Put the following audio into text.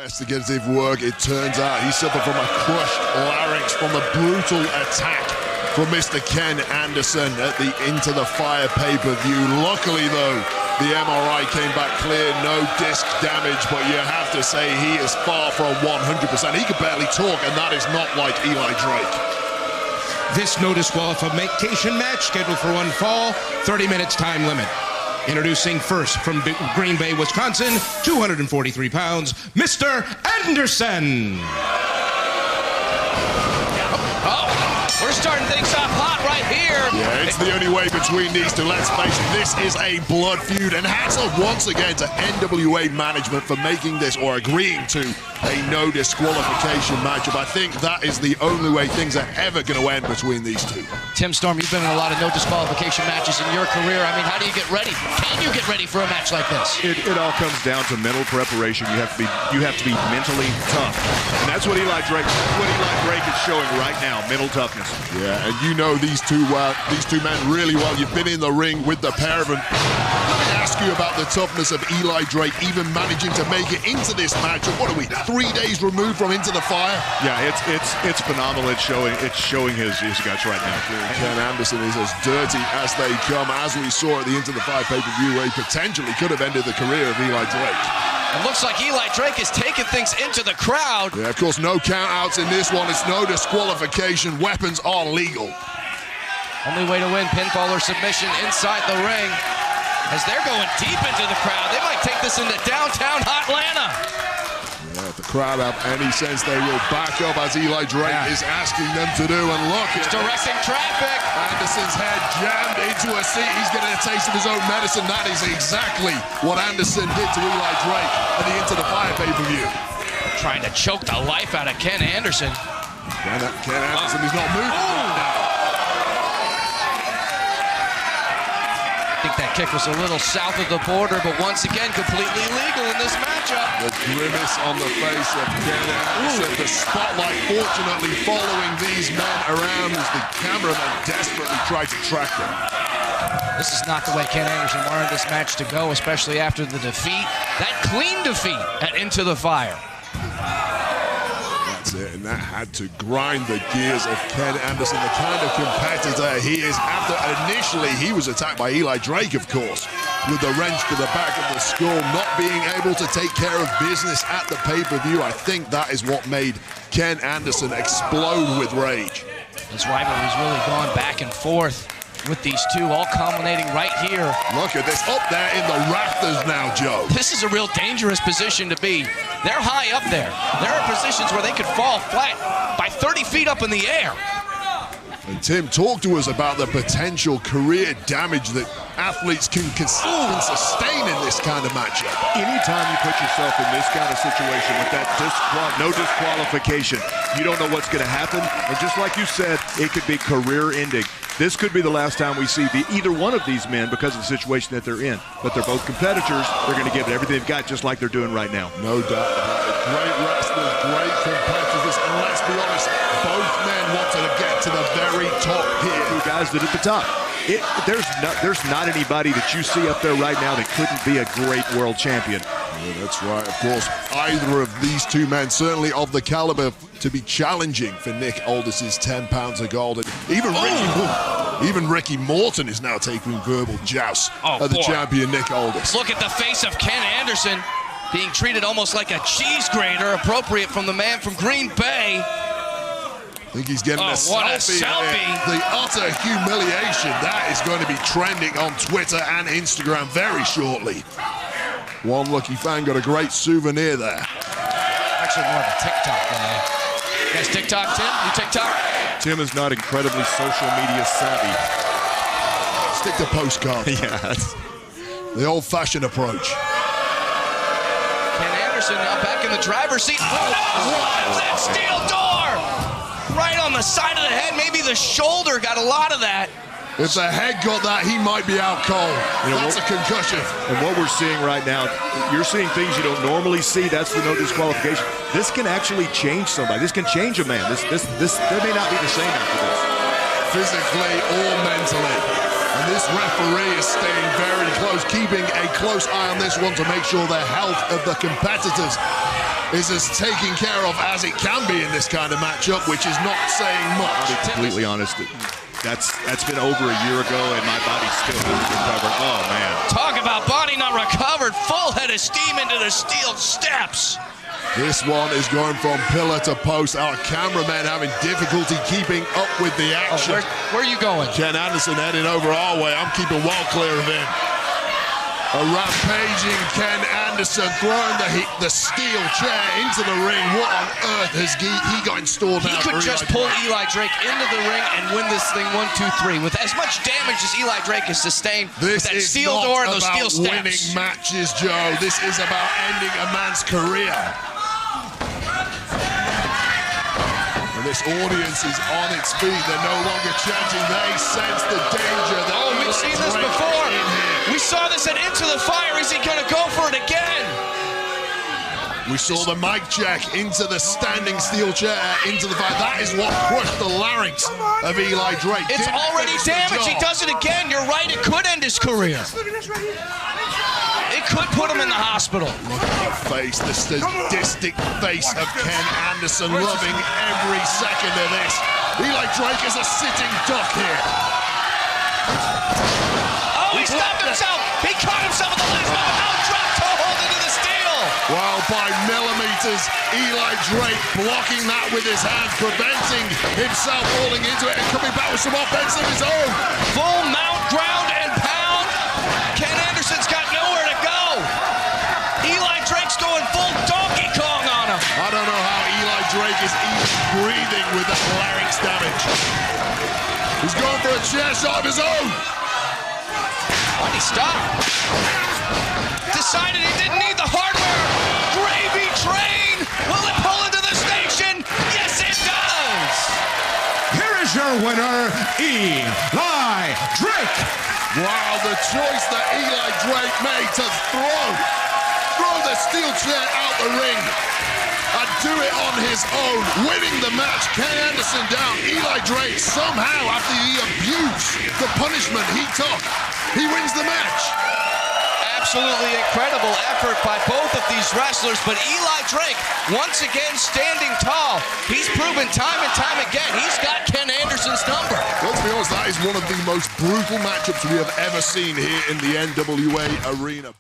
Investigative work, it turns out he suffered from a crushed larynx from the brutal attack from Mr. Ken Anderson at the Into the Fire pay-per-view. Luckily, though, the MRI came back clear, no disc damage, but you have to say he is far from 100%. He could barely talk, and that is not like Eli Drake. This no disqualification match scheduled for one fall, 30 minutes time limit. Introducing first from Green Bay, Wisconsin, 243 pounds, Mr. Anderson. We're starting things off hot right here. Yeah, it's the only way between these two. Let's face it, this is a blood feud. And hats off once again to NWA management for making this or agreeing to a no disqualification matchup. I think that is the only way things are ever going to end between these two. Tim Storm, you've been in a lot of no disqualification matches in your career. I mean, how do you get ready? Can you get ready for a match like this? It all comes down to mental preparation. You have to be mentally tough, and that's what Eli Drake is showing right now. Mental toughness. Yeah, and you know these two men really well. You've been in the ring with the pair of them. Let me ask you about the toughness of Eli Drake, even managing to make it into this matchup. What are we, 3 days removed from Into the Fire? Yeah, it's phenomenal. It's showing his guts right now. Ken Anderson is as dirty as they come, as we saw at the Into the Fire pay-per-view, where he potentially could have ended the career of Eli Drake. It looks like Eli Drake is taking things into the crowd. Yeah, of course, no count-outs in this one. It's no disqualification. Weapons are legal. Only way to win, pinfall or submission inside the ring. As they're going deep into the crowd, they might take this into downtown Hotlanta. Yeah, if the crowd have any sense, they will back up as Eli Drake is asking them to do. And look, he's directing traffic. Anderson's head jammed into a seat. He's getting a taste of his own medicine. That is exactly what Anderson did to Eli Drake at the Into the Fire pay-per-view. Trying to choke the life out of Ken Anderson. Ken Anderson is not moving right now. I think that kick was a little south of the border, but once again, completely legal in this matchup. The grimace on the face of Ken Anderson. The spotlight fortunately following these men around as the cameraman desperately tried to track them. This is not the way Ken Anderson wanted this match to go, especially after the defeat. That clean defeat at Into the Fire. And that had to grind the gears of Ken Anderson, the kind of competitor he is. After initially he was attacked by Eli Drake, of course, with the wrench to the back of the skull, not being able to take care of business at the pay-per-view. I think that is what made Ken Anderson explode with rage. This rivalry's really gone back and forth with these two, all culminating right here. Look at this, up there in the rafters now, Joe. This is a real dangerous position to be. They're high up there. There are positions where they could fall flat by 30 feet up in the air. And Tim, talk to us about the potential career damage that athletes can sustain in this kind of matchup. Anytime you put yourself in this kind of situation with that no disqualification, you don't know what's going to happen. And just like you said, it could be career ending. This could be the last time we see either one of these men because of the situation that they're in. But they're both competitors. They're going to give it everything they've got, just like they're doing right now. No doubt about it. Great wrestlers, great competitors. And let's be honest, both men wanted to get to the very top here. Two guys that at the top. There's not anybody that you see up there right now that couldn't be a great world champion. Yeah, that's right. Of course, either of these two men, certainly of the caliber to be challenging for Nick Aldis's 10 pounds of gold. And even Ricky Morton is now taking verbal joust at the champion Nick Aldis. Look at the face of Ken Anderson being treated almost like a cheese grater, appropriate from the man from Green Bay. I think he's getting a selfie. The utter humiliation. That is going to be trending on Twitter and Instagram very shortly. One lucky fan got a great souvenir there. Actually, more of a TikTok guy. You guys TikTok, Tim? You TikTok? Tim is not incredibly social media savvy. Stick to postcards. Yeah. The old-fashioned approach. Ken Anderson now back in the driver's seat. What? That steel door! Right on the side of the head, maybe the shoulder got a lot of that. If the head got that, he might be out cold. That's a concussion. And what we're seeing right now, you're seeing things you don't normally see. That's the no disqualification. This can actually change somebody. This can change a man. They may not be the same after this. Physically or mentally. And this referee is staying very close, keeping a close eye on this one to make sure the health of the competitors is as taken care of as it can be in this kind of matchup, which is not saying much. I'll be completely honest. That's been over a year ago, and my body still hasn't recovered. Oh, man. Talk about body not recovered. Full head of steam into the steel steps. This one is going from pillar to post. Our cameraman having difficulty keeping up with the action. Where are you going? Ken Anderson heading over our way. I'm keeping well clear of him. A rampaging Ken Anderson throwing the steel chair into the ring. What on earth has he got installed now? He could just pull Eli Drake into the ring and win this thing 1, 2, 3. With as much damage as Eli Drake has sustained with that steel door and those steel steps. Winning matches, Joe. This is about ending a man's career. And this audience is on its feet. They're no longer chanting. They sense the danger. We've seen this before. We saw this at Into the Fire. Is he going to go for it again? We saw the mic check into the standing steel chair, into the fire. That is what crushed the larynx of Eli Drake. It's already damaged. He does it again. You're right. It could end his career. It could put him in the hospital. Look at the face, the sadistic face of Ken Anderson, loving every second of this. Eli Drake is a sitting duck here. Oh, he stopped himself. He caught himself at the last moment. Now drop toe hold into the steel. Well, by millimeters, Eli Drake blocking that with his hand, preventing himself falling into it and coming back with some offense of his own. Full mount, ground and pound. Ken Anderson's got nowhere to go. Eli Drake's going full Donkey Kong on him. I don't know how Eli Drake is even breathing with that larynx damage. He's going for a chair shot of his own. Why'd he stop? Decided he didn't need the hardware. Gravy train. Will it pull into the station? Yes, it does. Here is your winner, Eli Drake. Wow, the choice that Eli Drake made to throw the steel chair out the ring and do it on his own, winning the match. Ken Anderson down. Eli Drake somehow, after the abuse, the punishment he took, he wins the match. Absolutely incredible effort by both of these wrestlers, but Eli Drake, once again standing tall. He's proven time and time again he's got Ken Anderson's number. Let's be honest, that is one of the most brutal matchups we have ever seen here in the NWA arena.